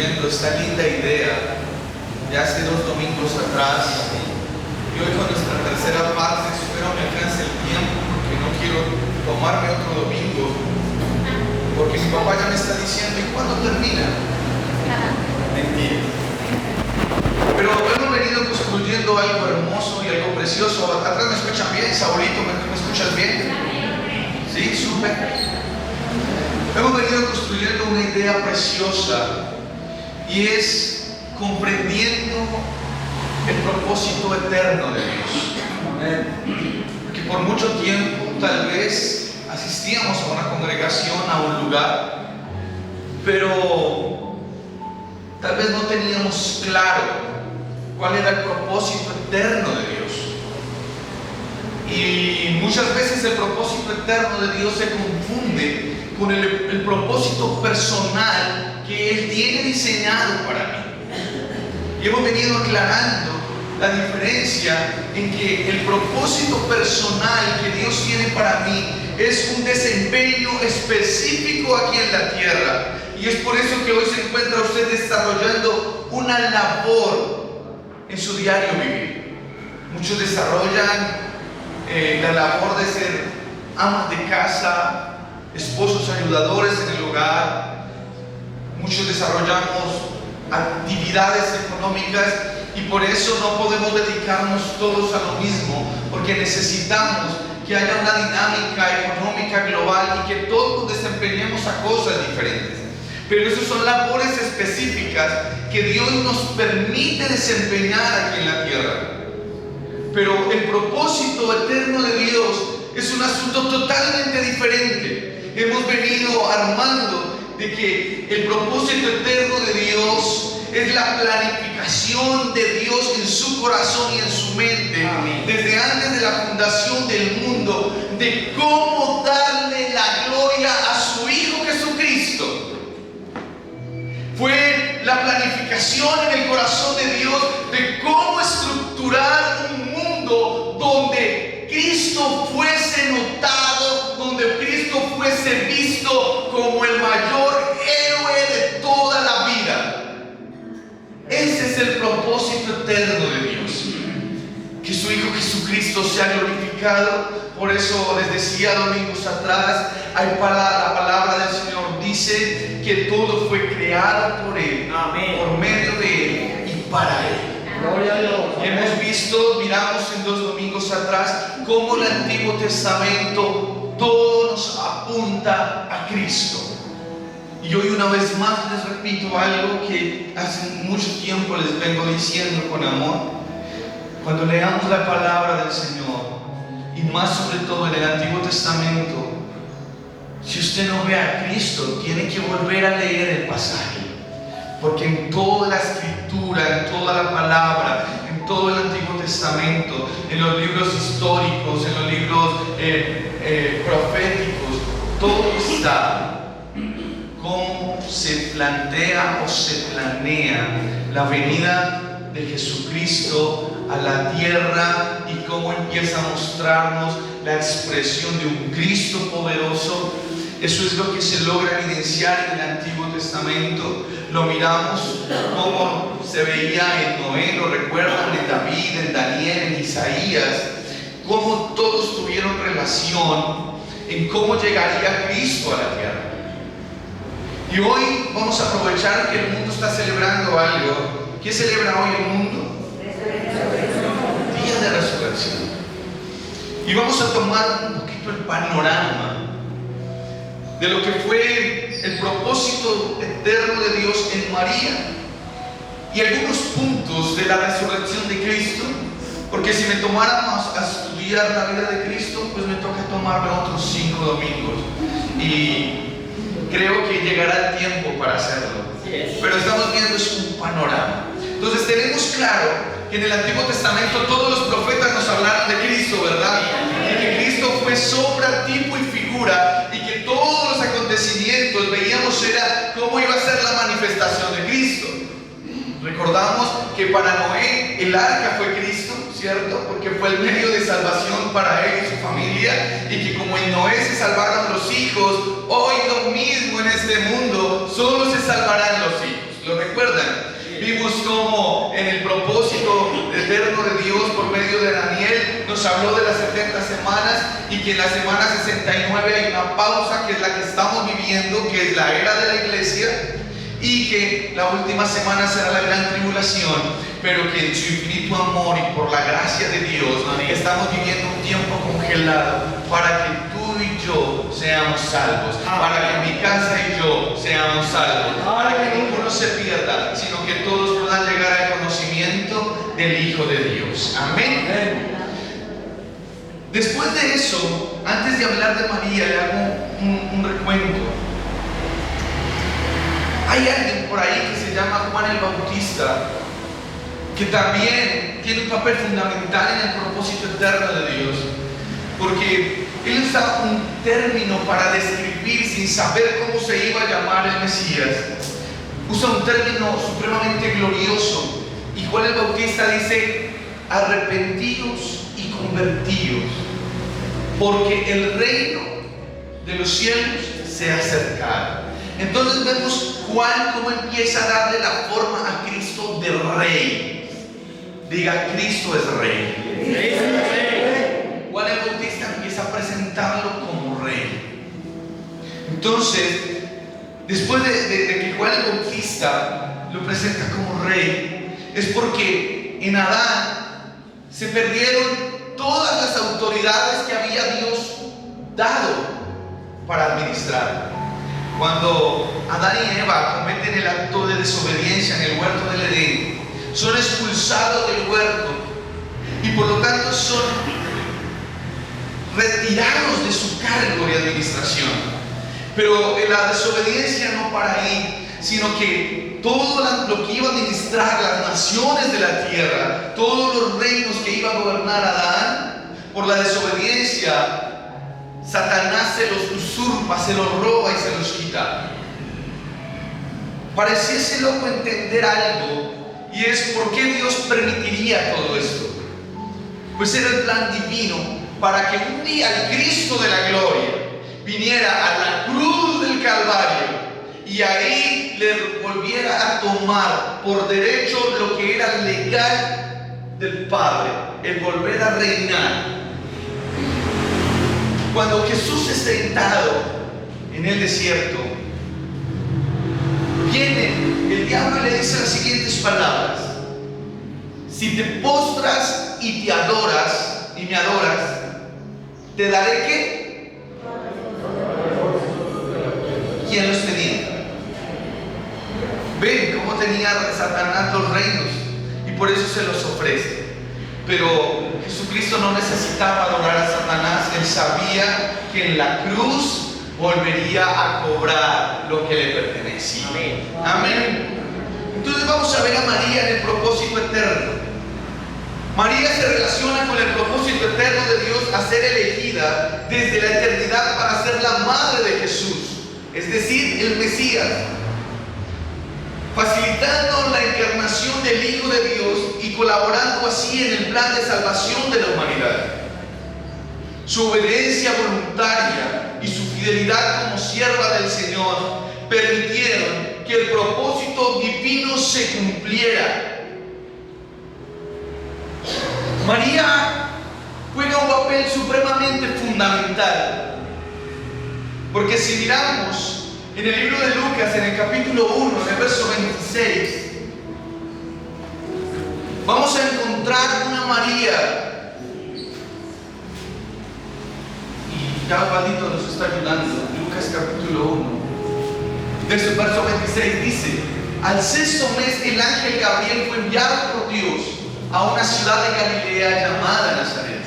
construyendo esta linda idea de hace 2 domingos atrás, y hoy con nuestra tercera parte espero me alcance el tiempo, porque no quiero tomarme otro domingo, porque mi papá ya me está diciendo: ¿y cuándo termina? Mentira. Pero hemos venido construyendo algo hermoso y algo precioso. Atrás me escuchan bien, Saulito, ¿me escuchas bien? Sí, súper. Hemos venido construyendo una idea preciosa, y es comprendiendo el propósito eterno de Dios. Porque por mucho tiempo tal vez asistíamos a una congregación, a un lugar, pero tal vez no teníamos claro cuál era el propósito eterno de Dios. Y muchas veces el propósito eterno de Dios se confunde con el propósito personal que Él tiene diseñado para mí. Y hemos venido aclarando la diferencia en que el propósito personal que Dios tiene para mí es un desempeño específico aquí en la tierra. Y es por eso que hoy se encuentra usted desarrollando una labor en su diario vivir. Muchos desarrollan la labor de ser amas de casa, esposos ayudadores en el hogar. Muchos desarrollamos actividades económicas, y por eso no podemos dedicarnos todos a lo mismo, porque necesitamos que haya una dinámica económica global y que todos desempeñemos a cosas diferentes. Pero esas son labores específicas que Dios nos permite desempeñar aquí en la tierra. Pero el propósito eterno de Dios es un asunto totalmente diferente. Hemos venido armando de que el propósito eterno de Dios es la planificación de Dios en su corazón y en su mente. Amén. Desde antes de la fundación del mundo, de cómo darle la gloria a su Hijo Jesucristo. Fue la planificación en el corazón de Dios de cómo estructurar un mundo donde Cristo fuese notado, donde Cristo fuese visto como el mayor héroe de toda la vida. Ese es el propósito eterno de Dios, que su Hijo Jesucristo sea glorificado. Por eso les decía domingos atrás, la palabra del Señor dice que todo fue creado por Él, amén, por medio de Él y para Él. Gloria a Dios. Miramos en 2 domingos atrás cómo el Antiguo Testamento todo nos apunta a Cristo. Y hoy una vez más les repito algo que hace mucho tiempo les vengo diciendo con amor. Cuando leamos la palabra del Señor, y más sobre todo en el Antiguo Testamento, si usted no ve a Cristo, tiene que volver a leer el pasaje, porque en toda la escritura, en toda la palabra, en todo el Antiguo Testamento, en los libros históricos, en los libros proféticos, todo está cómo se plantea o se planea la venida de Jesucristo a la tierra, y cómo empieza a mostrarnos la expresión de un Cristo poderoso. Eso es lo que se logra evidenciar en el Antiguo Testamento. Lo miramos como se veía en Noé, lo recuerdan, en David, en Daniel, en Isaías, cómo todos tuvieron relación en cómo llegaría Cristo a la tierra. Y hoy vamos a aprovechar que el mundo está celebrando algo. ¿Qué celebra hoy el mundo? Día de Resurrección. Y vamos a tomar un poquito el panorama de lo que fue el propósito eterno de Dios en María, y algunos puntos de la resurrección de Cristo, porque si me tomáramos a estudiar la vida de Cristo, pues me toca tomarme otros 5 domingos, y creo que llegará el tiempo para hacerlo. Pero estamos viendo es un panorama. Entonces tenemos claro que en el Antiguo Testamento todos los profetas nos hablaron de Cristo, ¿verdad? Y que Cristo fue sombra, tipo y figura, y que todos los acontecimientos veíamos era cómo iba a ser la manifestación de Cristo. Recordamos que para Noé el arca fue Cristo, ¿cierto? Porque fue el medio de salvación para él y su familia, y que como en Noé se salvaron los hijos, hoy lo mismo en este mundo, solo se salvarán los hijos. ¿Lo recuerdan? medio de Daniel nos habló de las 70 semanas y que en la semana 69 hay una pausa que es la que estamos viviendo, que es la era de la iglesia, y que la última semana será la gran tribulación, pero que en su infinito amor y por la gracia de Dios estamos viviendo un tiempo congelado para que tú y yo seamos salvos, para que mi casa y yo seamos salvos, para que ninguno se pierda, sino que todos puedan llegar al conocimiento del Hijo de Dios. Amén. Después de eso, antes de hablar de María, le hago un recuento. Hay alguien por ahí que se llama Juan el Bautista, que también tiene un papel fundamental en el propósito eterno de Dios, porque él usa un término para describir, sin saber cómo se iba a llamar el Mesías, usa un término supremamente glorioso. Y Juan el Bautista dice: arrepentíos y convertíos, porque el reino de los cielos se ha acercado. Entonces vemos Juan cómo empieza a darle la forma a Cristo de rey. Diga: Cristo es rey. Juan el Bautista empieza a presentarlo como rey. Entonces, después de que Juan el Bautista lo presenta como rey, es porque en Adán se perdieron todas las autoridades que había Dios dado para administrar. Cuando Adán y Eva cometen el acto de desobediencia en el huerto del Edén, son expulsados del huerto y por lo tanto son retirados de su cargo de administración. Pero la desobediencia no para ahí, sino que todo lo que iba a administrar las naciones de la tierra, todos los reinos que iba a gobernar Adán, por la desobediencia, Satanás se los usurpa, se los roba y se los quita. Pareciese loco entender algo, y es por qué Dios permitiría todo esto. Pues era el plan divino para que un día el Cristo de la gloria viniera a la cruz del Calvario y ahí le volviera a tomar por derecho lo que era legal del Padre, el volver a reinar. Cuando Jesús es tentado en el desierto, viene el diablo y le dice las siguientes palabras: si te postras y te adoras y me adoras, ¿te daré qué? ¿Quién los tenía? Ven cómo tenía Satanás los reinos y por eso se los ofrece. Pero Jesucristo no necesitaba adorar a Satanás. Él sabía que en la cruz volvería a cobrar lo que le pertenecía. Amén. Entonces vamos a ver a María en el propósito eterno. María se relaciona con el propósito eterno de Dios a ser elegida desde la eternidad para ser la madre de Jesús, es decir, el Mesías, facilitando la encarnación del Hijo de Dios y colaborando así en el plan de salvación de la humanidad. Su obediencia voluntaria y su fidelidad como sierva del Señor permitieron que el propósito divino se cumpliera. María juega un papel supremamente fundamental, porque si miramos en el libro de Lucas, en el capítulo 1, en el verso 26, vamos a encontrar una María, y ya Osvaldito nos está ayudando. Lucas capítulo 1, desde el verso 26 dice: al sexto mes el ángel Gabriel fue enviado por Dios a una ciudad de Galilea llamada Nazaret,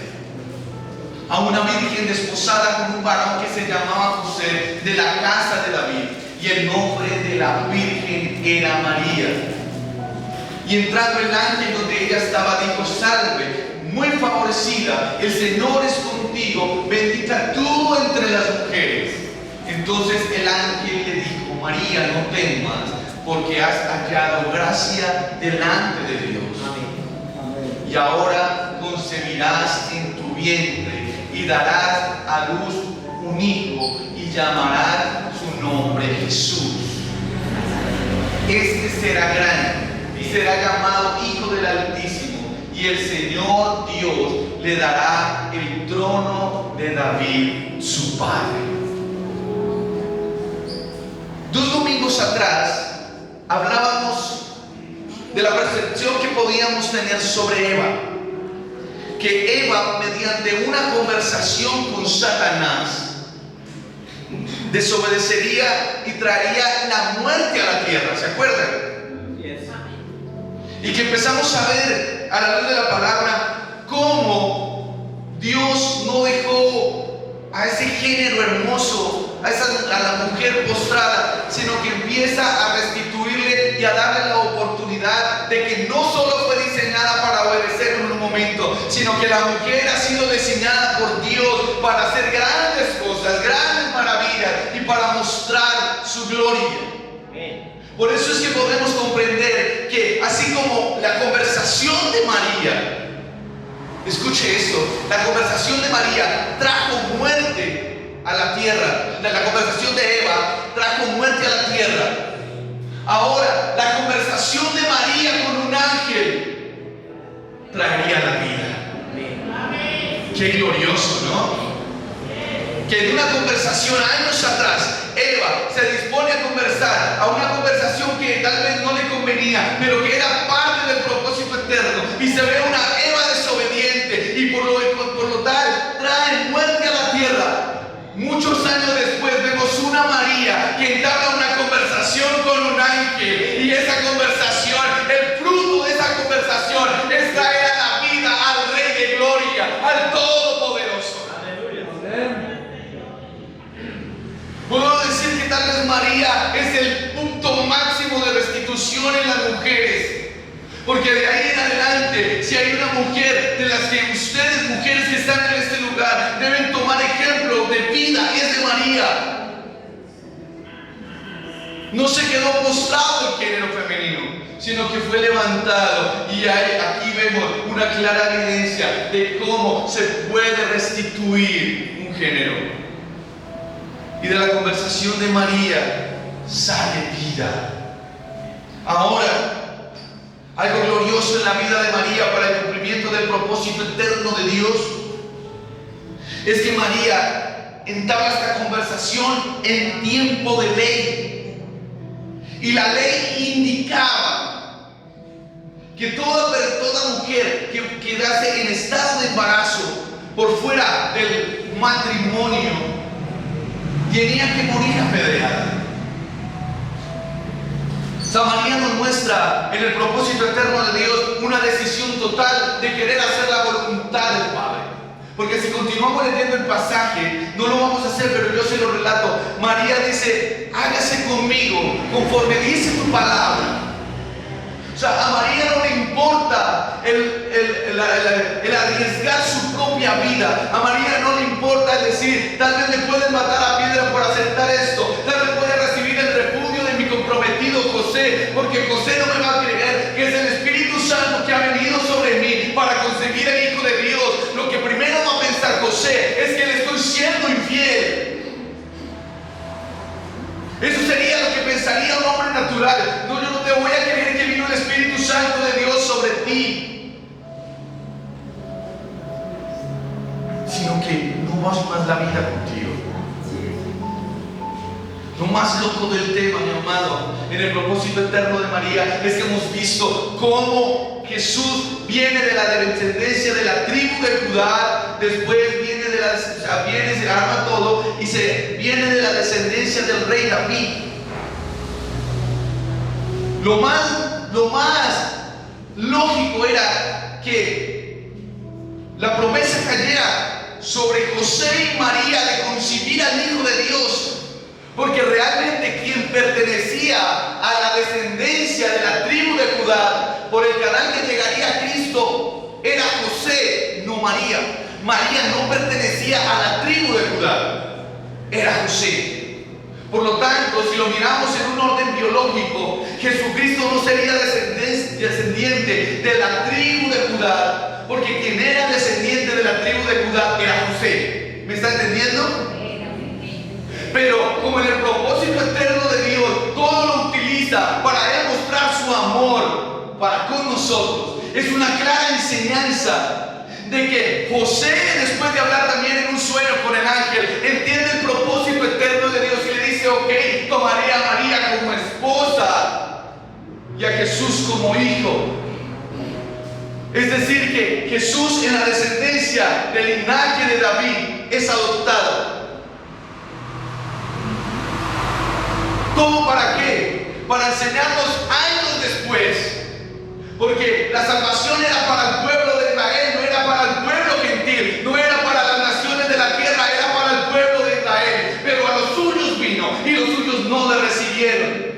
a una virgen desposada con un varón que se llamaba José, de la casa de David, y el nombre de la virgen era María. Y entrando el ángel donde ella estaba, dijo: salve, muy favorecida, el Señor es contigo, bendita tú entre las mujeres. Entonces el ángel le dijo: María, no temas, porque has hallado gracia delante de Dios. Y ahora concebirás en tu vientre y darás a luz un hijo y llamarás su nombre Jesús. Este será grande y será llamado Hijo del Altísimo, y el Señor Dios le dará el trono de David, su padre. 2 domingos atrás hablábamos de la percepción que podíamos tener sobre Eva. Que Eva, mediante una conversación con Satanás, desobedecería y traería la muerte a la tierra. ¿Se acuerdan? Yes. Y que empezamos a ver a la luz de la palabra cómo Dios no dejó a ese género hermoso, a la mujer postrada, sino que empieza a restituirle y a darle la oportunidad de que no solo fue diseñada para obedecer en un momento, sino que la mujer ha sido diseñada por Dios para hacer grandes cosas, grandes maravillas y para mostrar su gloria. Por eso es que podemos comprender que así como la conversación de María, escuche esto, la conversación de María trajo muerte a la tierra, la conversación de Eva trajo muerte a la tierra. Ahora, la conversación de María con un ángel traería la vida. Qué glorioso, ¿no? Que en una conversación años atrás, Eva se dispone a conversar, a una conversación que tal vez no le convenía, pero que era parte del propósito eterno, y se ve una Eva desobediente, y por lo tal trae muerte a la tierra. Muchos años después vemos una María que entabla una conversación con un ángel, y esa conversación, el fruto de esa conversación es traer a la vida al Rey de Gloria, al Todopoderoso. Aleluya. Puedo decir que tal vez María es el punto máximo de restitución en las mujeres. Porque de ahí en adelante, si hay una mujer de las que ustedes, mujeres que están en este lugar, deben tomar ejemplo de vida, es de María. No se quedó postrado el género femenino, sino que fue levantado. Y aquí vemos una clara evidencia de cómo se puede restituir un género. Y de la conversación de María sale vida. Ahora, algo glorioso en la vida de María para el cumplimiento del propósito eterno de Dios es que María entabla esta conversación en tiempo de ley, y la ley indicaba que toda mujer que quedase en estado de embarazo por fuera del matrimonio tenía que morir apedreada. María nos muestra en el propósito eterno de Dios una decisión total de querer hacer la voluntad del Padre. Porque si continuamos leyendo el pasaje, no lo vamos a hacer, pero yo se lo relato. María dice: hágase conmigo conforme dice tu palabra. O sea, a María no le importa el arriesgar su propia vida. A María no le importa el decir: tal vez me pueden matar a piedra por aceptar esto, tal vez voy a recibir el repudio de mi comprometido José, porque José no me va a creer que es el Espíritu Santo que ha venido sobre mí para conseguir el Hijo de Dios. Lo que primero va a pensar José es que le estoy siendo infiel. Eso sería lo que pensaría un hombre natural. No, yo no te voy a creer que vino el Espíritu Santo de Dios sobre ti, sino que no vas más la vida contigo. Lo más loco del tema, mi amado, en el propósito eterno de María, es que hemos visto cómo Jesús viene de la descendencia de la tribu de Judá, después viene se arma todo y viene de la descendencia del rey David. Lo más lógico era que la promesa cayera sobre José y María de concebir al Hijo de Dios. Porque realmente quien pertenecía a la descendencia de la tribu de Judá, por el canal que llegaría a Cristo, era José, no María. María no pertenecía a la tribu de Judá, era José. Por lo tanto, si lo miramos en un orden biológico, Jesucristo no sería descendiente de la tribu de Judá, porque quien era descendiente de la tribu de Judá era José. ¿Me está entendiendo? Pero como en el propósito eterno de Dios todo lo utiliza para demostrar su amor para con nosotros. Es una clara enseñanza de que José, después de hablar también en un sueño con el ángel, entiende el propósito eterno de Dios y le dice: ok, tomaré a María como esposa y a Jesús como hijo. Es decir, que Jesús, en la descendencia del linaje de David, es adoptado. ¿Cómo? ¿Para qué? Para enseñarnos años después. Porque la salvación era para el pueblo de Israel, no era para el pueblo gentil, no era para las naciones de la tierra, era para el pueblo de Israel. Pero a los suyos vino y los suyos no le recibieron.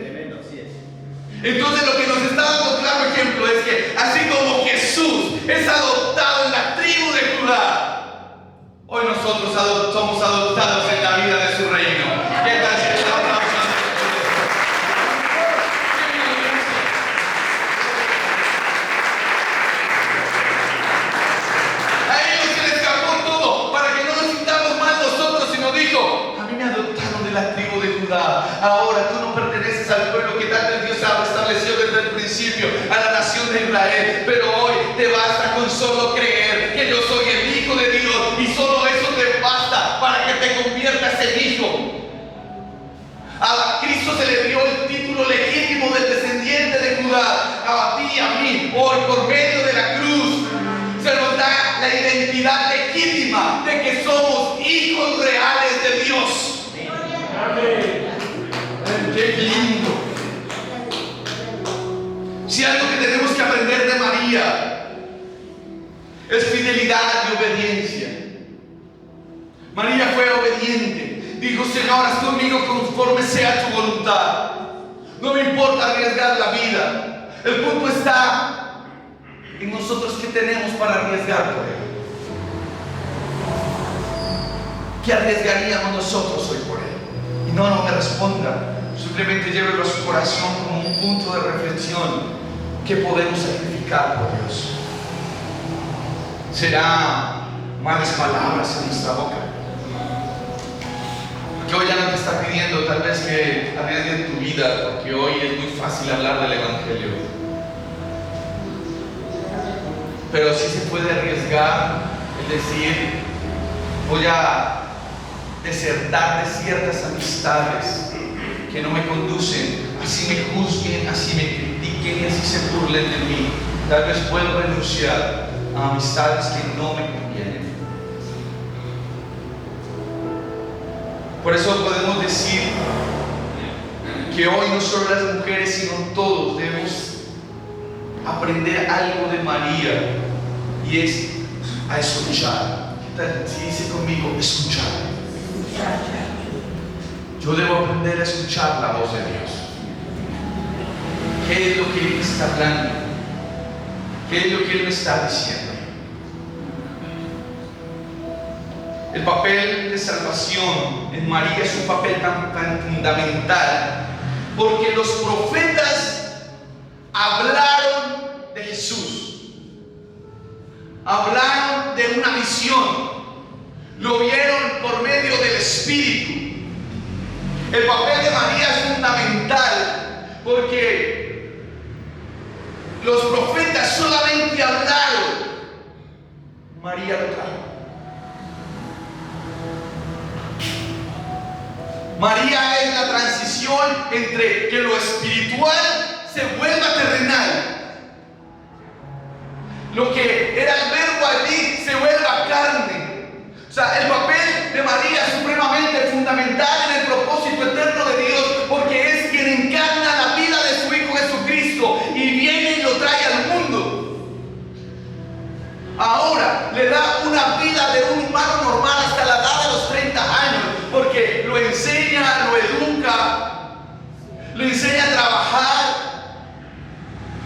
Entonces lo que nos está dando claro ejemplo es que así como Jesús es adoptado en la tribu de Judá, hoy nosotros somos adoptados en la vida de su reino. ¿Qué tal si les aplausos? A ellos se les escapó todo para que no nos sintamos mal nosotros, sino dijo: a mí me adoptaron de la tribu de Judá. Ahora tú no perteneces al pueblo que tal vez Dios estableció desde el principio, a la nación de Israel, pero hoy te basta con solo creer que yo soy el Hijo de Dios, y solo eso te basta para que te conviertas en hijo. A Cristo se le dio el título legítimo del descendiente de Judá. A ti y a mí, hoy por medio de la cruz, se nos da la identidad legítima de que somos hijos reales de Dios. Amén. ¡Qué lindo! Si algo que tenemos que aprender de María es fidelidad y obediencia. María fue obediente. Dijo: Señor, haz conmigo conforme sea tu voluntad. No me importa arriesgar la vida. El punto está en nosotros. ¿Qué tenemos para arriesgar por Él? ¿Qué arriesgaríamos nosotros hoy por Él? Y no me responda. Simplemente llévelo a su corazón como un punto de reflexión. ¿Qué podemos sacrificar por Dios? ¿Será malas palabras en nuestra boca? Porque hoy ya no te está pidiendo tal vez que arriesgues tu vida, porque hoy es muy fácil hablar del Evangelio. Pero sí se puede arriesgar el decir: voy a desertar de ciertas amistades que no me conducen, así me juzguen, así me critiquen y así se burlen de mí. Tal vez puedo renunciar a amistades que no me convienen. Por eso podemos decir que hoy no solo las mujeres, sino todos debemos aprender algo de María, y es a escuchar. ¿Qué tal si dice conmigo: escuchar? Yo debo aprender a escuchar la voz de Dios. ¿Qué es lo que Él está hablando? ¿Qué es lo que Él me está diciendo? El papel de salvación en María es un papel tan fundamental, porque los profetas hablaron de Jesús, hablaron de una visión, lo vieron por medio del Espíritu. El papel de María es fundamental porque los profetas solamente hablaron, María lo trajo. María es la transición entre que lo espiritual se vuelva terrenal, lo que era el verbo allí se vuelva carne. O sea, el papel de María es supremamente fundamental en el propósito eterno de Dios, porque es quien encarna la vida de su Hijo Jesucristo y viene y lo trae al mundo. Ahora le da una vida de un humano normal hasta la edad de los 30 años, porque lo enseña, lo educa, lo enseña a trabajar,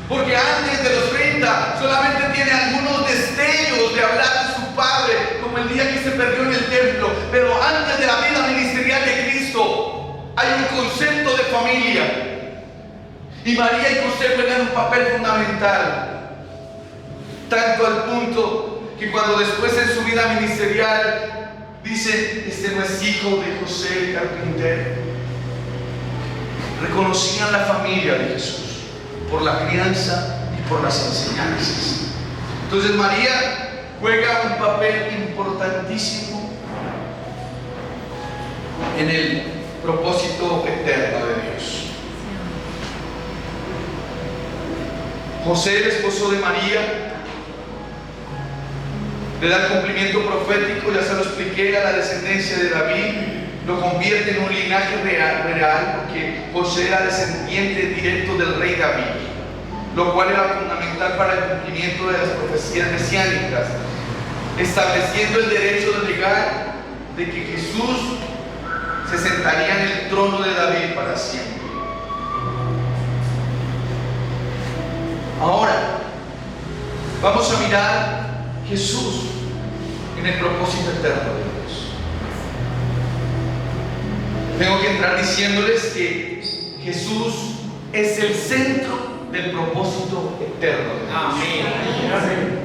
porque antes de los 30 solamente tiene algunos destellos de hablar de su Padre, como el día que se perdió en el templo. Pero antes de la vida ministerial de Cristo hay un concepto de familia, y María y José juegan un papel fundamental, tanto al punto que cuando después en su vida ministerial dice: este no es hijo de José el carpintero. Reconocían la familia de Jesús por la crianza y por las enseñanzas. Entonces María juega un papel importantísimo en el propósito eterno de Dios. José, el esposo de María, le da el cumplimiento profético, ya se lo expliqué, a la descendencia de David, lo convierte en un linaje real, porque José era descendiente directo del rey David, lo cual era fundamental para el cumplimiento de las profecías mesiánicas, estableciendo el derecho legal de que Jesús se sentaría en el trono de David para siempre. Ahora, vamos a mirar Jesús en el propósito eterno de Dios. Tengo que entrar diciéndoles que Jesús es el centro del propósito eterno de Dios. Amén.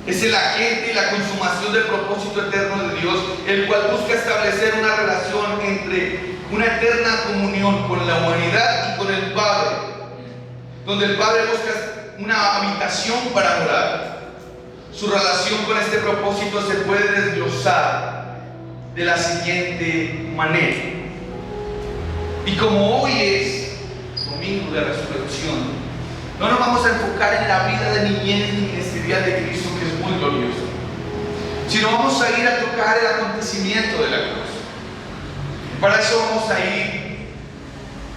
Es el agente y la consumación del propósito eterno de Dios, el cual busca establecer una relación entre una eterna comunión con la humanidad y con el Padre, donde el Padre busca una habitación para morar. Su relación con este propósito se puede desglosar de la siguiente manera. Y como hoy es domingo de resurrección, no nos vamos a enfocar en la vida de niñez ni ministerial de Cristo, que es muy glorioso, sino vamos a ir a tocar el acontecimiento de la cruz. Para eso vamos a ir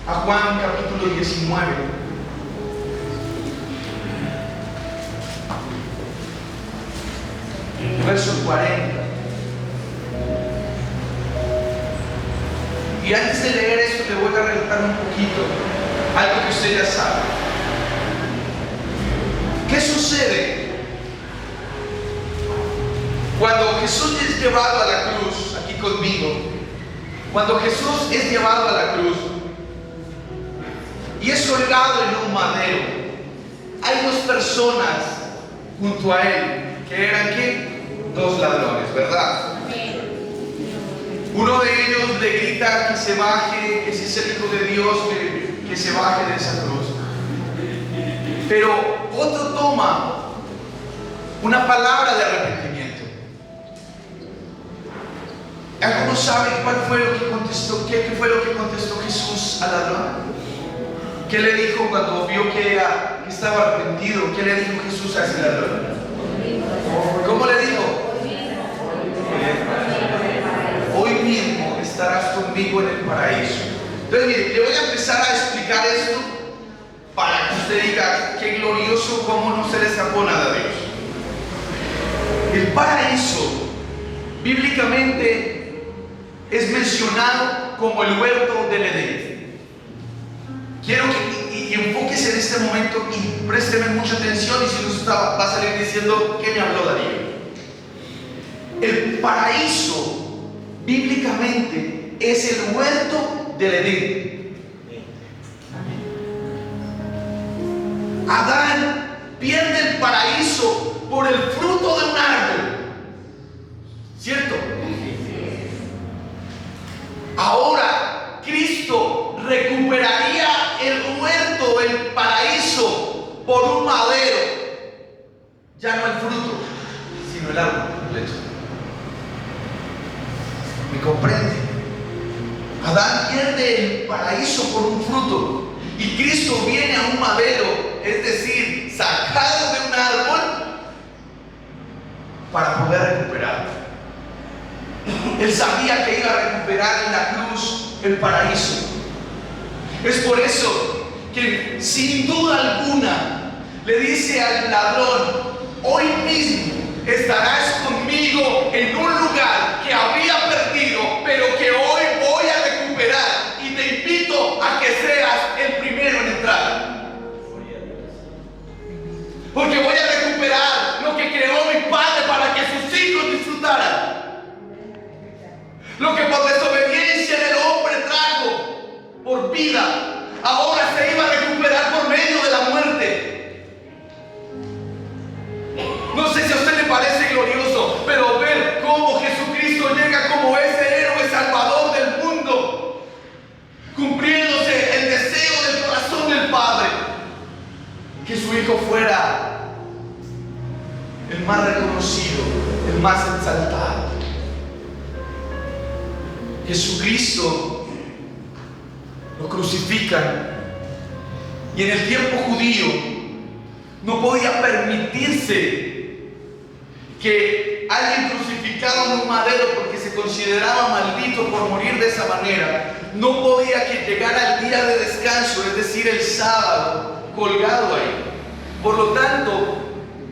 a Juan capítulo 19. Verso 40. Y antes de leer esto, le voy a relatar un poquito algo que usted ya sabe. ¿Qué sucede cuando Jesús es llevado a la cruz? Aquí conmigo. Cuando Jesús es llevado a la cruz y es colgado en un madero, hay dos personas junto a él que eran ¿qué? Dos ladrones, ¿verdad? Uno de ellos le grita que se baje, que si es el Hijo de Dios, que se baje de esa cruz. Pero otro toma una palabra de arrepentimiento. ¿Alguno sabe cuál fue lo que contestó? ¿Qué fue lo que contestó Jesús al ladrón? ¿Qué le dijo cuando vio que estaba arrepentido? ¿Qué le dijo Jesús a ese ladrón? ¿Cómo le dijo? Hoy mismo estarás conmigo en el paraíso. Entonces, mire, le voy a empezar a explicar esto para que usted diga qué glorioso, cómo no se le escapó nada de Dios. El paraíso, bíblicamente, es mencionado como el huerto del Edén. Quiero que enfóquese en este momento y présteme mucha atención, y si no va a salir diciendo ¿qué me habló Darío? El paraíso bíblicamente es el huerto del Edén. Adán pierde el paraíso por el fruto de un árbol, ¿cierto? Ahora Cristo recuperaría el huerto, el paraíso, por un madero. Ya no el fruto, sino el árbol completo. ¿Me comprende? Adán pierde el paraíso por un fruto y Cristo viene a un madero, es decir, sacado de un árbol para poder recuperarlo. Él sabía que iba a recuperar en la cruz el paraíso. Es por eso que sin duda alguna le dice al ladrón: hoy mismo estarás conmigo en un lugar que había perdido, pero que hoy voy a recuperar, y te invito a que seas el primero en entrar. Porque voy a recuperar lo que creó mi Padre para que sus hijos disfrutaran. Lo que por desobediencia del hombre trajo por vida, ahora se iba a recuperar por medio de la muerte. No sé si a usted le parece glorioso, pero ver cómo Jesucristo llega como su Hijo fuera el más reconocido, el más exaltado. Jesucristo lo crucifican, y en el tiempo judío no podía permitirse que alguien crucificado en un madero, porque se consideraba maldito por morir de esa manera, no podía que llegara el día de descanso, es decir, el sábado, colgado ahí. Por lo tanto,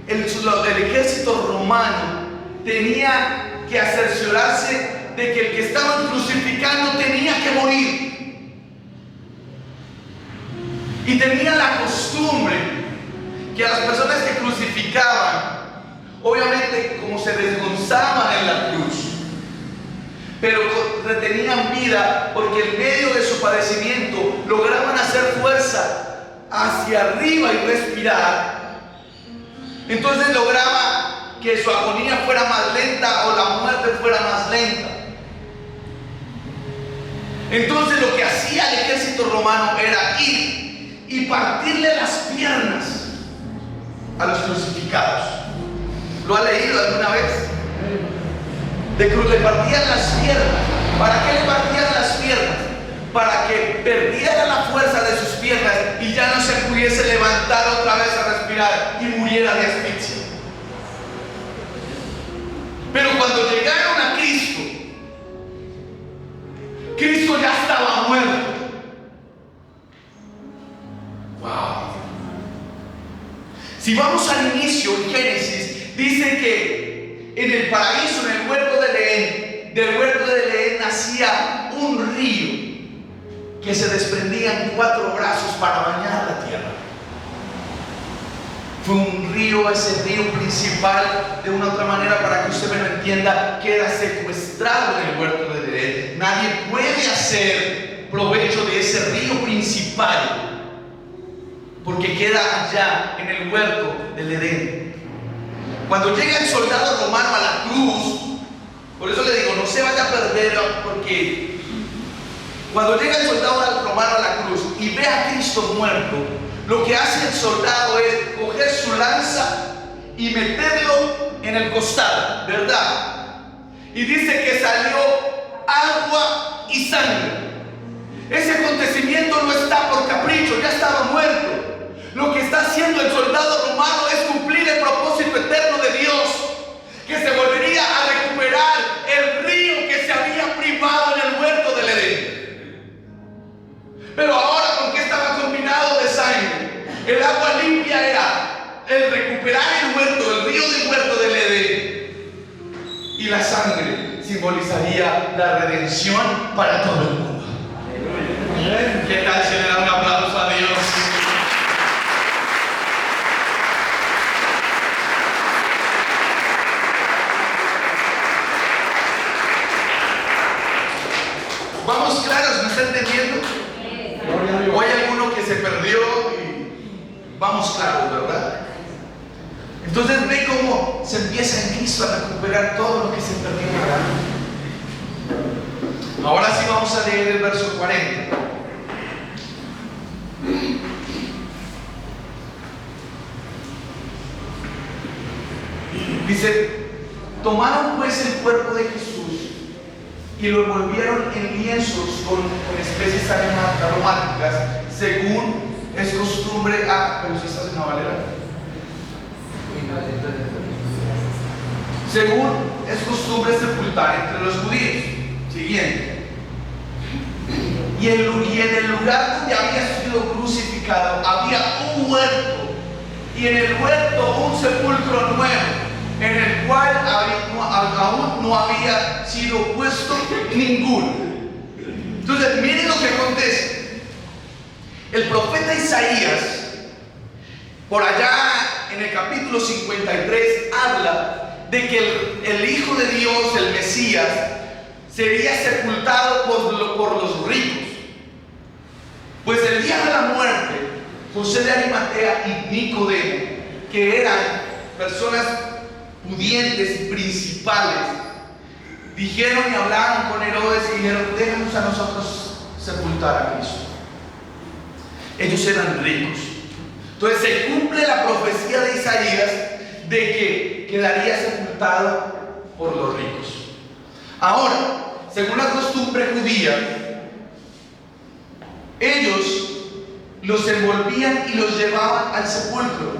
el ejército romano tenía que cerciorarse de que el que estaban crucificando tenía que morir. Y tenía la costumbre que a las personas que crucificaban, obviamente como se desgonzaban en la cruz, pero retenían vida, porque en medio de su padecimiento lograban hacer fuerza hacia arriba y respirar. Entonces lograba que su agonía fuera más lenta o la muerte fuera más lenta. Entonces lo que hacía el ejército romano era ir y partirle las piernas a los crucificados. ¿Lo ha leído alguna vez? Le partían las piernas. ¿Para qué le partían las piernas? Para que perdiera la fuerza de sus piernas y ya no se pudiese levantar otra vez a respirar y muriera de asfixia. Pero cuando llegaron a Cristo, Cristo ya estaba muerto. Wow. Si vamos al inicio, en Génesis, dice que en el paraíso, en el huerto de Edén, del huerto de Edén nacía un río que se desprendía en 4 brazos para bañar la tierra. Fue un río, ese río principal, de una otra manera, para que usted me lo entienda, queda secuestrado en el huerto de Edén. Nadie puede hacer provecho de ese río principal, porque queda allá en el huerto del Edén. Cuando llega el soldado romano a la cruz, por eso le digo, no se vaya a perder, porque cuando llega el soldado romano a la cruz y ve a Cristo muerto, lo que hace el soldado es coger su lanza y meterlo en el costado, ¿verdad? Y dice que salió agua y sangre. Ese acontecimiento no está por capricho, ya estaba muerto. Lo que está haciendo el soldado romano es cumplir el propósito eterno de Dios, que se volvería a recuperar el río que se había privado en el huerto del Edén. Pero ahora, ¿con qué estaba combinado de sangre? El agua limpia era el recuperar el huerto, el río del huerto del Edén, y la sangre simbolizaría la redención para todo el mundo. ¿Qué tal si le da un aplauso a Dios? ¿Vamos claros? ¿Me está entendiendo? ¿O hay alguno que se perdió? Y vamos claros, ¿verdad? Entonces ve cómo se empieza en Cristo a recuperar todo lo que se perdió. Ahora sí vamos a leer el verso 40. Dice: tomaron pues el cuerpo de Jesús y lo envolvieron en lienzos con especies aromáticas, según es costumbre. Pero si estás en la Valera. Según es costumbre sepultar entre los judíos. Siguiente. Y en el lugar donde había sido crucificado había un huerto, y en el huerto un sepulcro nuevo, en el cual aún no había sido puesto ninguno. Entonces, miren lo que acontece. El profeta Isaías, por allá en el capítulo 53, habla de que el Hijo de Dios, el Mesías, sería sepultado por los ricos. Pues el día de la muerte, José de Arimatea y Nicodemo, que eran personas pudientes y principales, dijeron y hablaron con Herodes y dijeron: déjanos a nosotros sepultar a Cristo. Ellos eran ricos. Entonces se cumple la profecía de Isaías de que quedaría sepultado por los ricos. Ahora, según la costumbre judía, ellos los envolvían y los llevaban al sepulcro.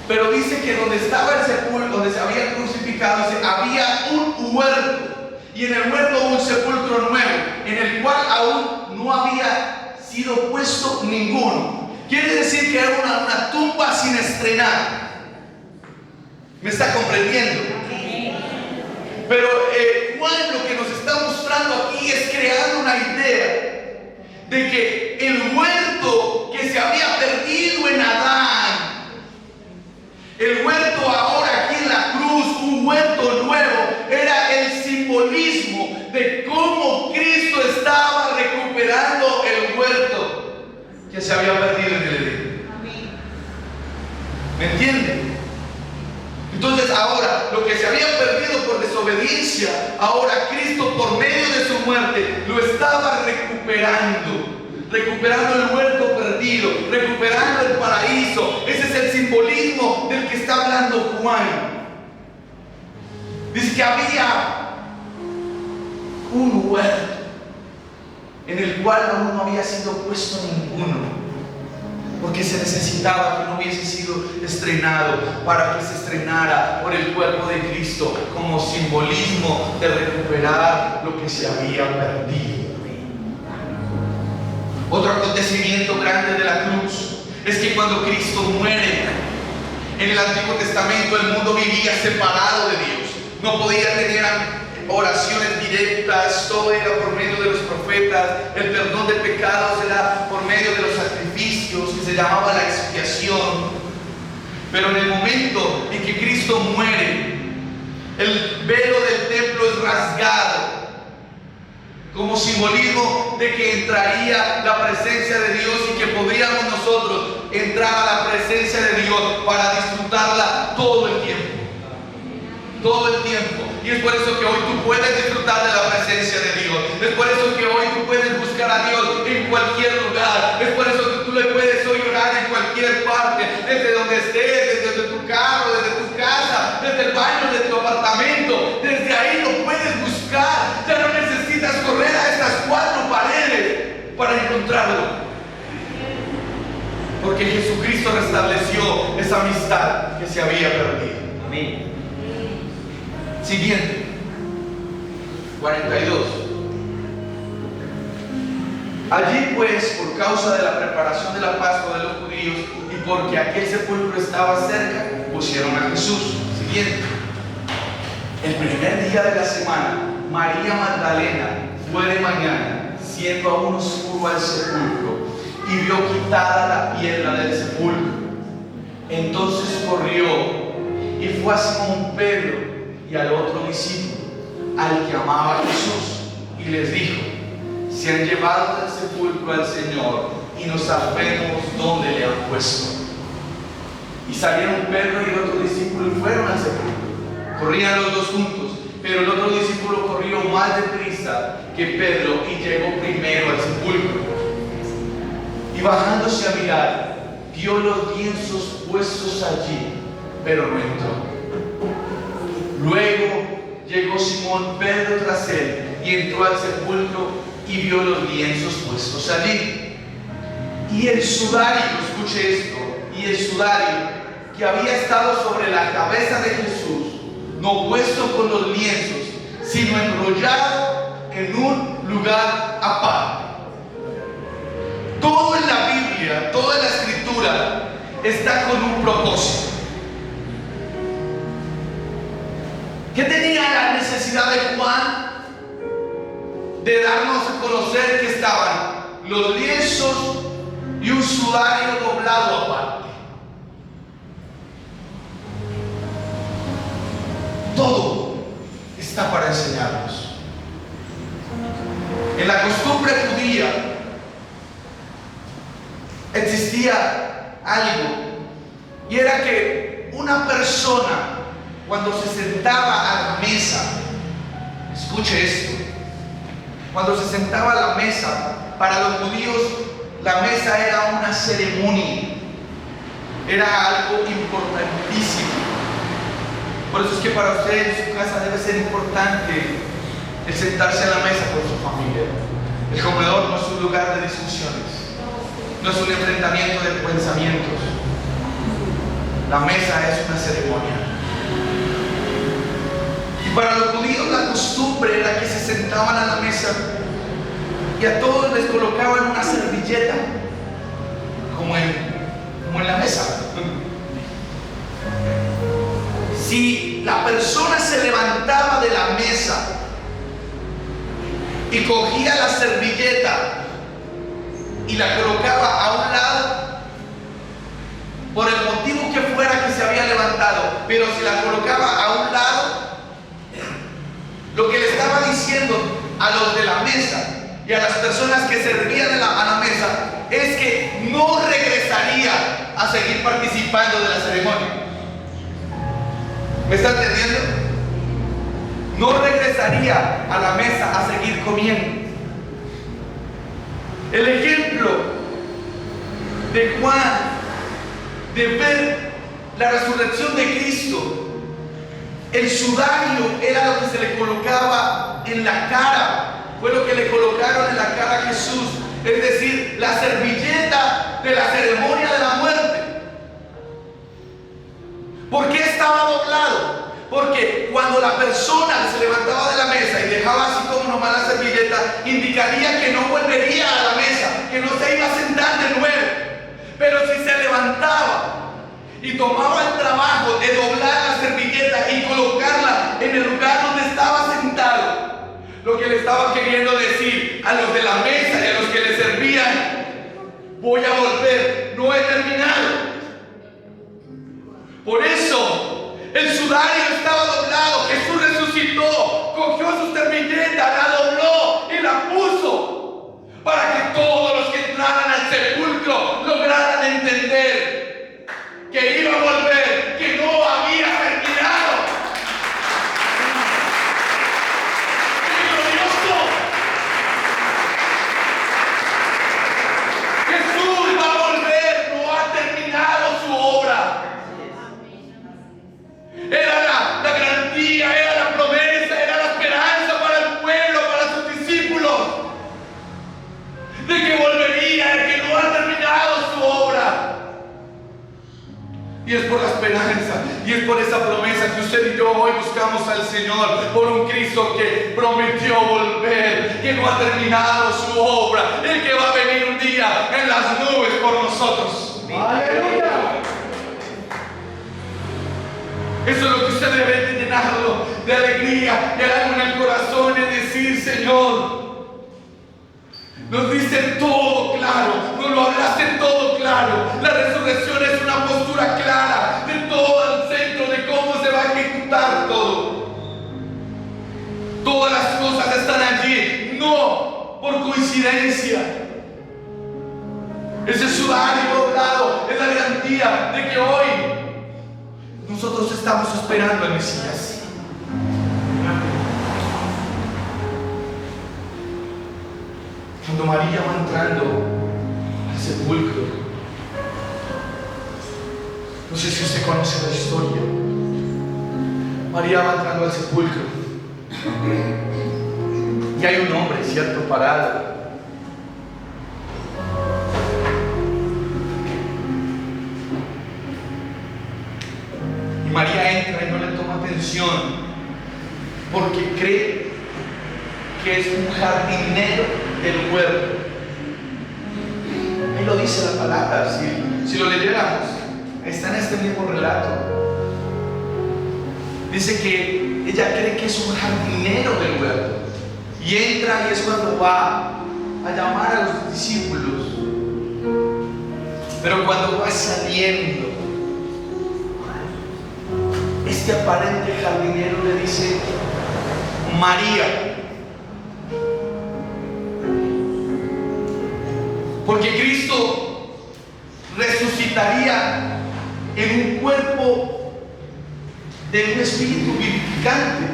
Pero dice que donde estaba el sepulcro, donde se había crucificado, había un huerto. Y en el huerto un sepulcro nuevo, en el cual aún no había sido puesto ninguno. Quiere decir que era una tumba sin estrenar. ¿Me está comprendiendo? Pero Juan lo que nos está mostrando aquí es creando una idea de que el huerto que se había perdido en Adán, el huerto ahora aquí en la cruz, un huerto nuevo, era el simbolismo de cómo Cristo estaba recuperando el huerto que se había perdido en el Edén. ¿Me entienden? Entonces ahora, lo que se había perdido por desobediencia, ahora Cristo por medio de su muerte lo estaba recuperando el huerto perdido, recuperando el paraíso. Ese es el simbolismo del que está hablando Juan. Dice que había un huerto en el cual aún no había sido puesto ninguno, porque se necesitaba que no hubiese sido estrenado para que se estrenara por el cuerpo de Cristo, como simbolismo de recuperar lo que se había perdido. Otro acontecimiento grande de la cruz es que cuando Cristo muere, en el Antiguo Testamento el mundo vivía separado de Dios. No podía tener oraciones directas, todo era por medio de los profetas. El perdón de pecados era por medio de los sacrificios, que se llamaba la expiación. Pero en el momento en que Cristo muere, el velo del templo es rasgado, como simbolismo de que entraría la presencia de Dios y que podríamos nosotros entrar a la presencia de Dios para disfrutarla todo el tiempo. Todo el tiempo. Y es por eso que hoy tú puedes disfrutar de la presencia de Dios. Es por eso que hoy tú puedes buscar a Dios en cualquier lugar. Es por eso que tú le puedes hoy orar en cualquier parte, desde donde estés, desde tu carro, desde tu casa, desde el baño de tu apartamento. Desde ahí lo puedes buscar. Ya no necesitas correr a estas 4 paredes para encontrarlo. Porque Jesucristo restableció esa amistad que se había perdido. Amén. Siguiente, 42. Allí pues, por causa de la preparación de la Pascua de los judíos y porque aquel sepulcro estaba cerca, pusieron a Jesús. Siguiente. El primer día de la semana, María Magdalena fue de mañana, siendo aún oscuro al sepulcro, y vio quitada la piedra del sepulcro. Entonces corrió y fue a Simón Pedro y al otro discípulo, al que amaba a Jesús, y les dijo: se han llevado del sepulcro al Señor y no sabemos dónde le han puesto. Y salieron Pedro y el otro discípulo y fueron al sepulcro. Corrían los dos juntos, pero el otro discípulo corrió más deprisa que Pedro y llegó primero al sepulcro. Y bajándose a mirar, vio los lienzos puestos allí, pero no entró. Luego llegó Simón Pedro tras él y entró al sepulcro y vio los lienzos puestos allí. Y el sudario, escuche esto, y el sudario que había estado sobre la cabeza de Jesús, no puesto con los lienzos, sino enrollado en un lugar aparte. Todo en la Biblia, toda la Escritura está con un propósito. ¿Qué tenía la necesidad de Juan de darnos a conocer que estaban los lienzos y un sudario doblado aparte? Todo está para enseñarnos. En la costumbre judía existía algo, y era que una persona, cuando se sentaba a la mesa, escuche esto, cuando se sentaba a la mesa, para los judíos la mesa era una ceremonia. era algo importantísimo. Por eso es que para usted en su casa debe ser importante el sentarse a la mesa con su familia. El comedor no es un lugar de discusiones, no es un enfrentamiento de pensamientos. La mesa es una ceremonia. Y para los judíos la costumbre era que se sentaban a la mesa y a todos les colocaban una servilleta, como en la mesa. Si la persona se levantaba de la mesa y cogía la servilleta y la colocaba a un lado, por el motivo que fuera que se había levantado, pero si la colocaba a un lado, lo que le estaba diciendo a los de la mesa y a las personas que servían a la mesa es que no regresaría a seguir participando de la ceremonia. ¿Me está entendiendo? No regresaría a la mesa a seguir comiendo. El ejemplo de Juan de ver la resurrección de Cristo, el sudario era lo que se le colocaba en la cara, fue lo que le colocaron en la cara a Jesús, es decir, la servilleta de la ceremonia de la muerte. ¿Por qué estaba doblado? Porque cuando la persona se levantaba de la mesa y dejaba así como nomás la servilleta, indicaría que no volvería a la mesa, que no se iba a sentar de nuevo. Pero si se levantaba y tomaba el trabajo de doblar la servilleta y colocarla en el lugar donde estaba sentado, lo que le estaba queriendo decir a los de la mesa y a los que le servían: voy a volver, no he terminado. Por eso el sudario estaba doblado. Jesús resucitó, cogió su servilleta, la dobló y la puso para que todos los que entraran al sepulcro lograran entender que iba a volver, que no había terminado. ¡Qué glorioso! Jesús va a volver, no ha terminado su obra. Era la garantía, era la promesa, era la esperanza para el pueblo, para sus discípulos, de que volvería, de que no ha terminado su obra. Y es por la esperanza, y es por esa promesa que usted y yo hoy buscamos al Señor, por un Cristo que prometió volver, que no ha terminado su obra, el que va a venir un día en las nubes por nosotros. ¡Aleluya! Eso es lo que usted debe de llenarlo de alegría, de algo en el corazón, es decir: Señor, nos dice todo claro, nos lo hablaste todo claro. La resurrección es una postura clara de todo el centro de cómo se va a ejecutar todo. Todas las cosas están allí, no por coincidencia. Ese sudario doblado es la garantía de que hoy nosotros estamos esperando al Mesías. Cuando María va entrando al sepulcro, no sé si usted conoce la historia. María va entrando al sepulcro y hay un hombre, ¿cierto?, parado. María entra y no le toma atención porque cree que es un jardinero del huerto. Ahí lo dice la palabra, si lo leyéramos, está en este mismo relato. Dice que ella cree que es un jardinero del huerto y entra, y es cuando va a llamar a los discípulos. Pero cuando va saliendo, este aparente jardinero le dice: María. Porque Cristo resucitaría en un cuerpo de un espíritu vivificante.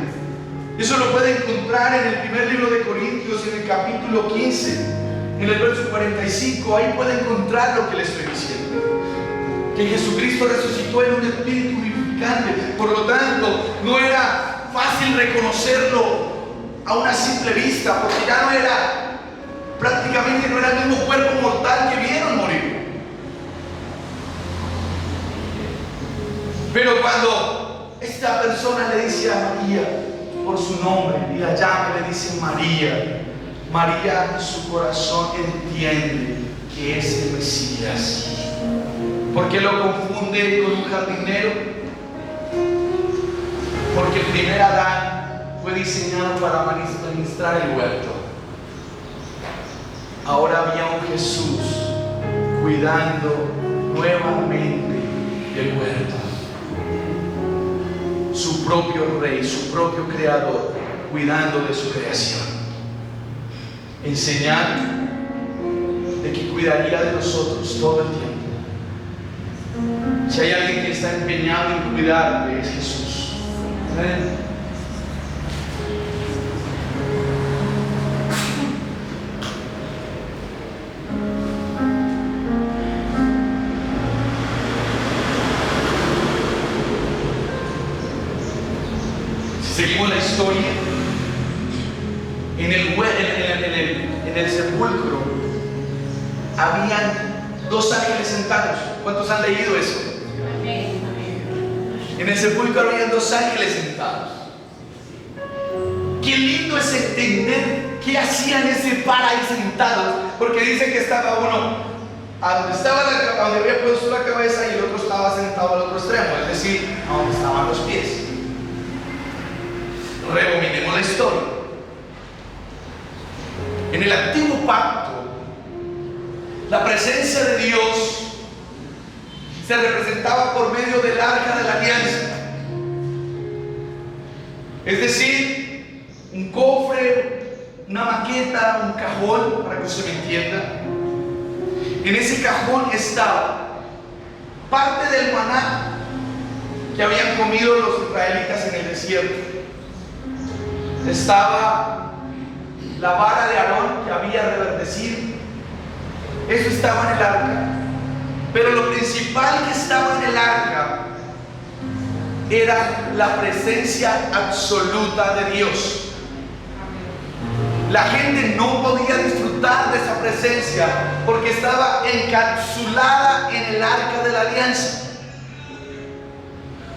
Eso lo puede encontrar en el primer libro de Corintios, en el capítulo 15, en el verso 45. Ahí puede encontrar lo que le estoy diciendo. que Jesucristo resucitó en un espíritu vivificante. Por lo tanto, no era fácil reconocerlo a una simple vista, porque ya no era, prácticamente no era el mismo cuerpo mortal que vieron morir. Pero cuando esta persona le dice a María por su nombre y la llama, le dice María, María en su corazón entiende que es el Mesías. ¿Por qué lo confunde con un jardinero? Porque el primer Adán fue diseñado para administrar el huerto. Ahora había un Jesús cuidando nuevamente el huerto. Su propio rey, su propio creador, cuidando de su creación. Enseñando de que cuidaría de nosotros todo el tiempo. Si hay alguien que está empeñado en cuidarte, es Jesús. Amén. Si seguimos la historia, en el sepulcro habían dos ángeles sentados. ¿Cuántos han leído eso? En el sepulcro habían dos ángeles sentados. Qué lindo es entender qué hacían ese par ahí sentados, porque dice que estaba uno a donde había puesto la cabeza y el otro estaba sentado al otro extremo, es decir, a donde estaban los pies. Rebobinemos la historia. En el antiguo pacto, la presencia de Dios se representaba por medio del arca de la alianza. Es decir, un cofre, una maqueta, un cajón, para que usted me entienda. En ese cajón estaba parte del maná que habían comido los israelitas en el desierto. Estaba la vara de Aarón que había reverdecido. Eso estaba en el arca. Pero lo principal que estaba en el arca era la presencia absoluta de Dios. La gente no podía disfrutar de esa presencia porque estaba encapsulada en el arca de la alianza.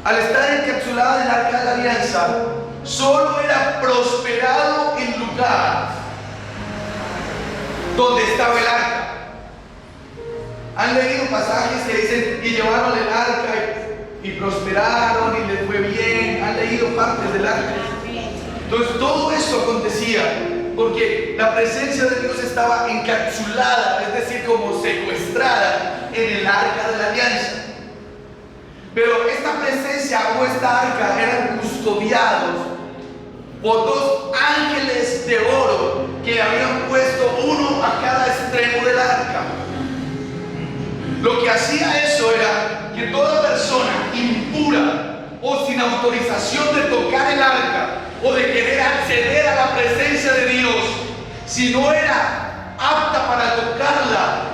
Al estar encapsulada en el arca de la alianza, solo era prosperado el lugar donde estaba el arca. Han leído pasajes que dicen y llevaron el arca y prosperaron y les fue bien. Han leído partes del arca. Entonces todo eso acontecía porque la presencia de Dios estaba encapsulada, es decir, como secuestrada en el arca de la alianza. Pero esta presencia o esta arca eran custodiados por dos ángeles de oro que habían puesto uno a cada extremo del arca. Lo que hacía eso era que toda persona impura o sin autorización de tocar el arca o de querer acceder a la presencia de Dios, si no era apta para tocarla,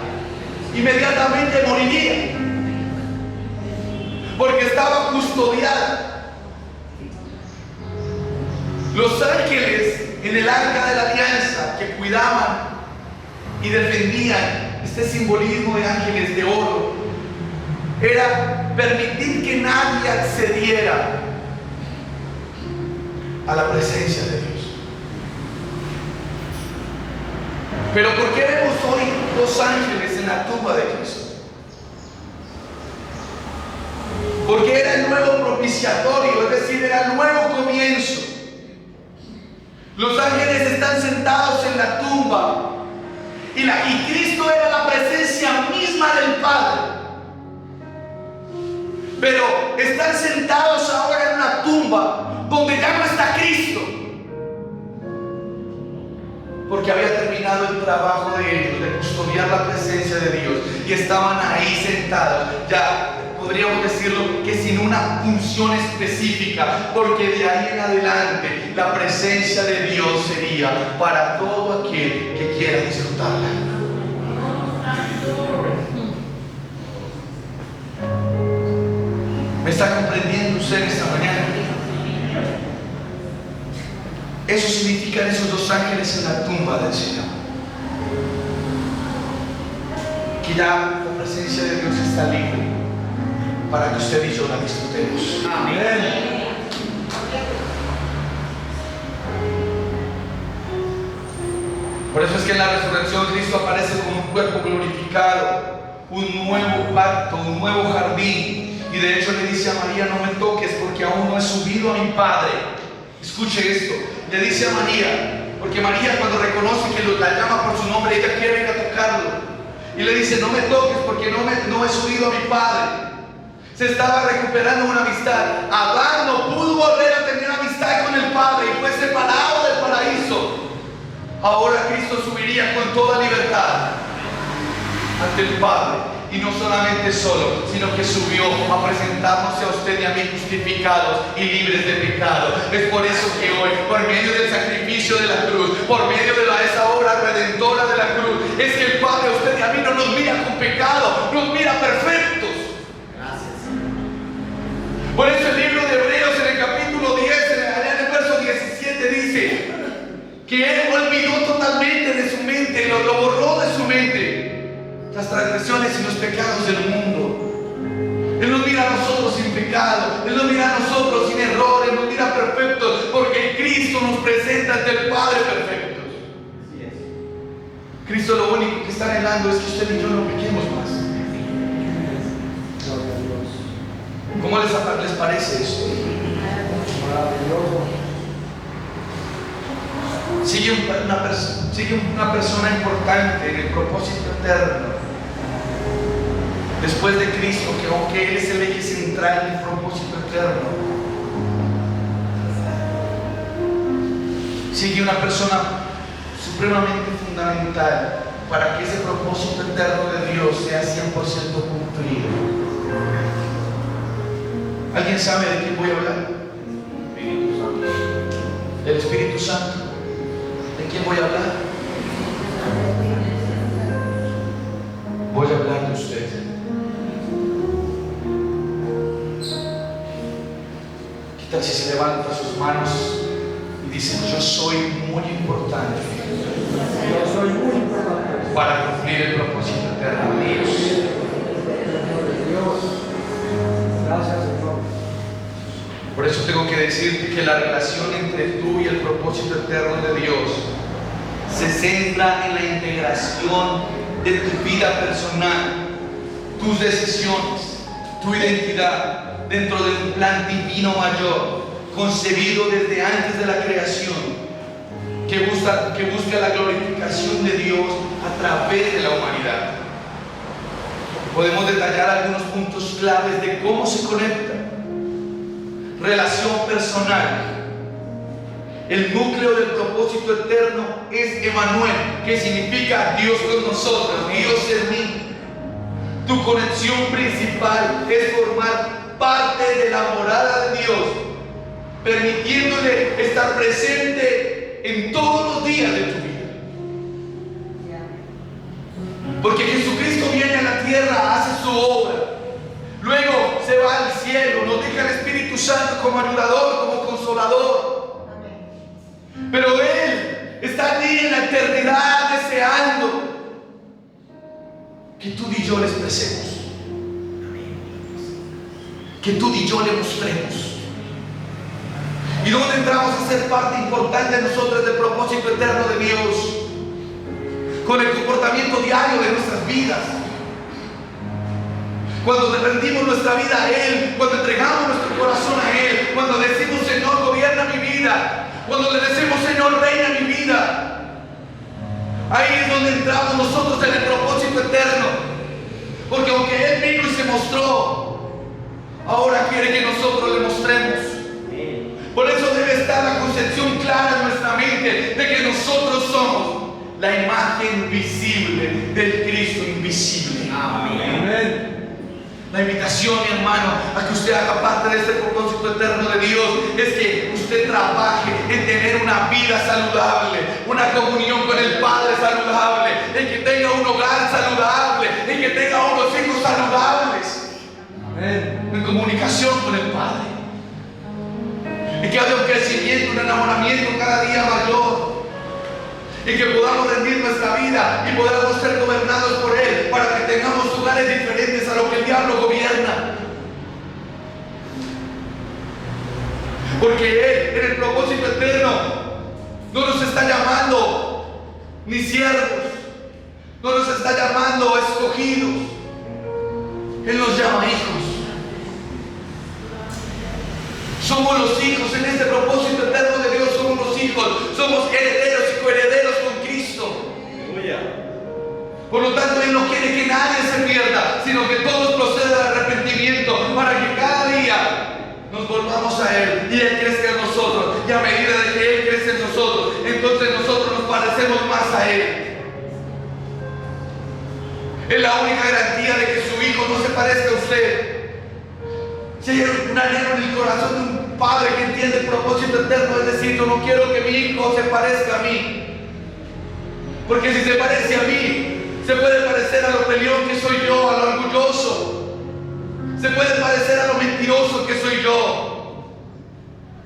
inmediatamente moriría, porque estaba custodiada. Los ángeles en el arca de la alianza que cuidaban y defendían este simbolismo de ángeles de oro era permitir que nadie accediera a la presencia de Dios. Pero ¿por qué vemos hoy dos ángeles en la tumba de Cristo? Porque era el nuevo propiciatorio, es decir, era el nuevo comienzo. Los ángeles están sentados en la tumba y Cristo era la presencia misma del Padre. Pero están sentados ahora en una tumba donde ya no está Cristo, porque había terminado el trabajo de ellos de custodiar la presencia de Dios y estaban ahí sentados, ya podríamos decirlo que sin una función específica, porque de ahí en adelante la presencia de Dios sería para todo aquel que quiera disfrutarla. ¿Me está comprendiendo usted esta mañana? Eso significan esos dos ángeles en la tumba del Señor. Que ya la presencia de Dios está libre para que usted y yo la disfrutemos. Amén. Por eso es que en la resurrección Cristo aparece como un cuerpo glorificado, un nuevo pacto, un nuevo jardín. Y de hecho le dice a María: no me toques porque aún no he subido a mi Padre. Escuche esto, le dice a María, porque María, cuando reconoce que la llama por su nombre, ella quiere ir a tocarlo, y le dice: no me toques porque no he subido a mi Padre. Se estaba recuperando una amistad. Adán no pudo volver a tener amistad con el Padre y fue separado del paraíso. Ahora Cristo subiría con toda libertad ante el Padre. Y no solamente solo, sino que subió a presentarnos a usted y a mí justificados y libres de pecado. Es por eso que hoy, por medio del sacrificio de la cruz, por medio de esa obra redentora de la cruz, es que el Padre a usted y a mí no nos mira con pecado, nos mira perfectos. Gracias. Por eso el libro de Hebreos en el capítulo 10, en el verso 17 dice que Él olvidó totalmente de su mente, lo borró de su mente las transgresiones y los pecados del mundo. Él nos mira a nosotros sin pecado, Él nos mira a nosotros sin error, Él nos mira perfectos, porque Cristo nos presenta ante el Padre perfectos. Así es. Cristo lo único que está anhelando es que usted y yo no pequemos más. ¿Cómo les parece esto? Sigue una persona importante en el propósito eterno después de Cristo, que aunque Él es el eje central del propósito eterno, sigue una persona supremamente fundamental para que ese propósito eterno de Dios sea 100% cumplido. ¿Alguien sabe de quién voy a hablar? Del Espíritu Santo. ¿De quién voy a hablar? Voy a hablar de usted. ¿Qué tal si se levanta sus manos y dice: yo soy muy importante? Yo soy muy importante para cumplir el propósito eterno de Dios. Gracias, Señor. Por eso tengo que decirte que la relación entre tú y el propósito eterno de Dios se centra en la integración de tu vida personal, tus decisiones, tu identidad dentro de un plan divino mayor, concebido desde antes de la creación, que busca la glorificación de Dios a través de la humanidad. Podemos detallar algunos puntos claves de cómo se conecta. Relación personal. El núcleo del propósito eterno es Emmanuel, que significa Dios con nosotros, Dios en mí. Tu conexión principal es formar parte de la morada de Dios, permitiéndole estar presente en todos los días de tu vida. Porque Jesucristo viene a la tierra, hace su obra, luego se va al cielo, nos deja el Espíritu Santo como ayudador, como consolador. Pero Él está allí en la eternidad deseando que tú y yo le expresemos, que tú y yo le mostremos. ¿Y dónde entramos a ser parte importante de nosotros del propósito eterno de Dios? Con el comportamiento diario de nuestras vidas. Cuando le rendimos nuestra vida a Él, cuando entregamos nuestro corazón a Él, cuando decimos: Señor, gobierna mi vida, cuando le decimos: Señor, reina mi vida. Ahí es donde entramos nosotros en el propósito eterno. Porque aunque Él vino y se mostró, ahora quiere que nosotros le mostremos. Por eso debe estar la concepción clara en nuestra mente de que nosotros somos la imagen visible del Cristo invisible. Amén. La invitación, mi hermano, a que usted haga parte de este propósito eterno de Dios es que usted trabaje en tener una vida saludable, una comunión con el Padre saludable, en que tenga un hogar saludable, en que tenga unos hijos saludables. Amén. en comunicación con el Padre. Y que haya un crecimiento, un enamoramiento cada día mayor. Y que podamos rendir nuestra vida y podamos ser gobernados por Él, para que tengamos lugares diferentes a lo que el diablo gobierna. Porque Él, en el propósito eterno, no nos está llamando ni siervos, no nos está llamando escogidos. Él nos llama hijos. Somos los hijos en este propósito eterno de Dios. Somos los hijos, somos herederos y coherederos con Cristo. Por lo tanto, Él no quiere que nadie se pierda, sino que todos procedan al arrepentimiento, para que cada día nos volvamos a Él y Él crezca en nosotros. Y a medida de que Él crece en nosotros, entonces nosotros nos parecemos más a Él. Es la única garantía de que su hijo no se parezca a usted. Si hay un anhelo en el corazón de un padre que entiende el propósito eterno, es decir, yo no quiero que mi hijo se parezca a mí. Porque si se parece a mí, se puede parecer a lo peleón que soy yo, a lo orgulloso. Se puede parecer a lo mentiroso que soy yo.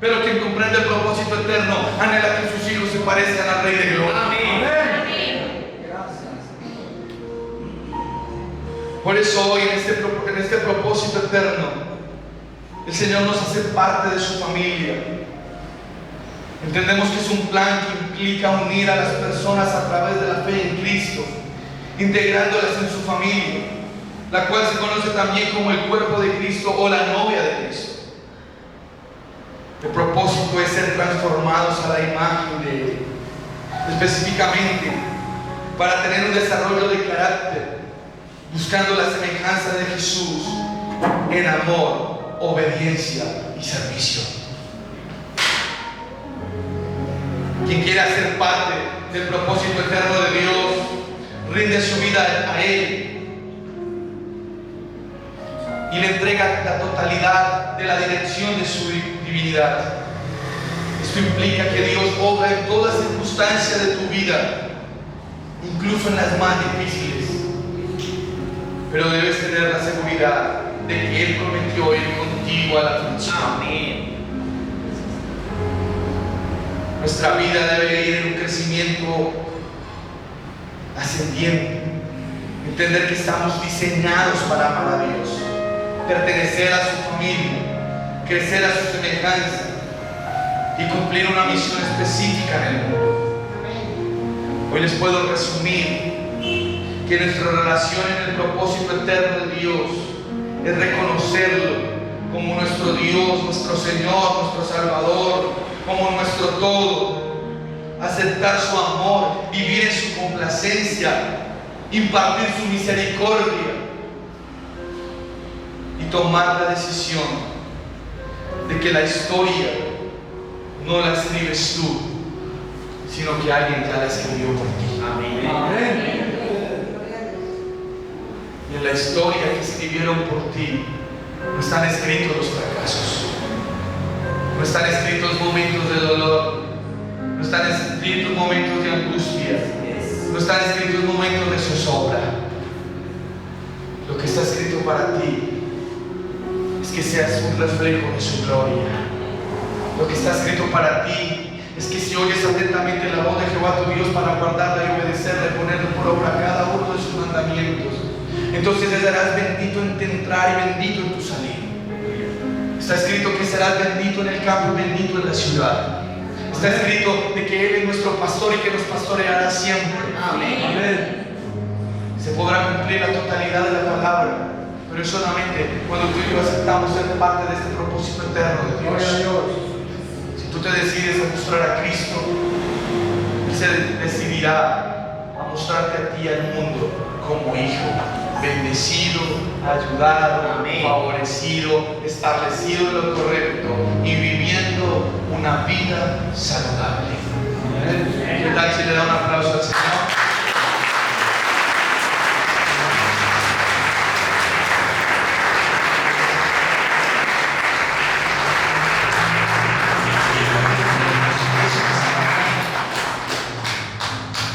Pero quien comprende el propósito eterno anhela que sus hijos se parezcan al Rey de Gloria. Amén. Por eso hoy en este propósito eterno, el Señor nos hace parte de su familia. Entendemos que es un plan que implica unir a las personas a través de la fe en Cristo, integrándolas en su familia, la cual se conoce también como el cuerpo de Cristo o la novia de Cristo. El propósito es ser transformados a la imagen de Él, específicamente para tener un desarrollo de carácter, buscando la semejanza de Jesús en amor, obediencia y servicio. Quien quiera ser parte del propósito eterno de Dios, rinde su vida a Él y le entrega la totalidad de la dirección de su divinidad. Esto implica que Dios obra en toda circunstancia de tu vida, incluso en las más difíciles. Pero debes tener la seguridad de que Él prometió ir contigo a la aflicción. Amén. Nuestra vida debe ir en un crecimiento ascendiente. Entender que estamos diseñados para amar a Dios, pertenecer a su familia, crecer a su semejanza y cumplir una misión específica en el mundo. Hoy les puedo resumir que nuestra relación en el propósito eterno de Dios es reconocerlo como nuestro Dios, nuestro Señor, nuestro Salvador, como nuestro todo, aceptar su amor, vivir en su complacencia, impartir su misericordia y tomar la decisión de que la historia no la escribes tú, sino que alguien ya la escribió por ti. Amén. Amén. Y en la historia que escribieron por ti no están escritos los fracasos, no están escritos momentos de dolor, no están escritos momentos de angustia, no están escritos momentos de zozobra. Lo que está escrito para ti es que seas un reflejo de su gloria. Lo que está escrito para ti es que si oyes atentamente la voz de Jehová tu Dios para guardarla y obedecerla y ponerle por obra cada uno de sus mandamientos, entonces serás bendito en tu entrar y bendito en tu salir. Está escrito que serás bendito en el campo y bendito en la ciudad. Está escrito de que Él es nuestro pastor y que nos pastoreará siempre. Amén. Amén. Se podrá cumplir la totalidad de la palabra, pero es solamente cuando tú y yo aceptamos ser parte de este propósito eterno de Dios. Si tú te decides a mostrar a Cristo, Él se decidirá a mostrarte a ti al mundo como hijo, bendecido, ayudado, amén, favorecido, establecido en lo correcto y viviendo una vida saludable. ¿Qué tal si le da un aplauso al Señor?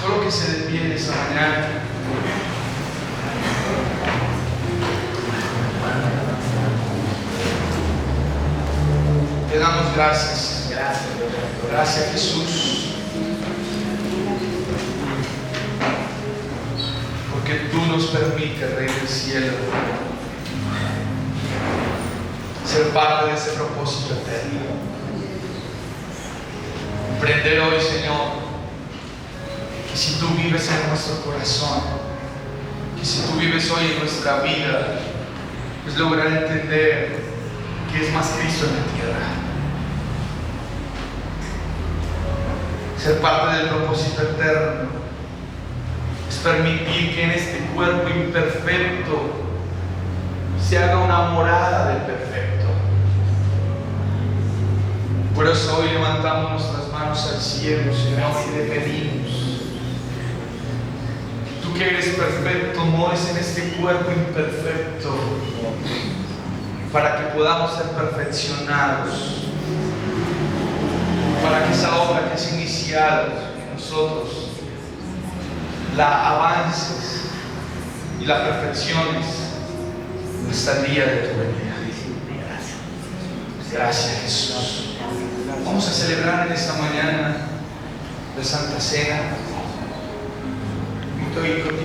Colóquese de pie esta mañana. damos gracias. Gracias, Jesús. Porque tú nos permites, Rey del Cielo, ser parte de ese propósito eterno. Aprender hoy, Señor, que si tú vives en nuestro corazón, que si tú vives hoy en nuestra vida, es lograr entender que es más Cristo en la tierra. Ser parte del propósito eterno es permitir que en este cuerpo imperfecto se haga una morada del perfecto. Por eso hoy levantamos nuestras manos al cielo, Señor, y le pedimos: tú que eres perfecto, mores en este cuerpo imperfecto, para que podamos ser perfeccionados, para que esa obra que es iniciada en nosotros la avances y la perfecciones hasta el día de tu venida. Gracias, Jesús. Vamos a celebrar en esta mañana de Santa Cena.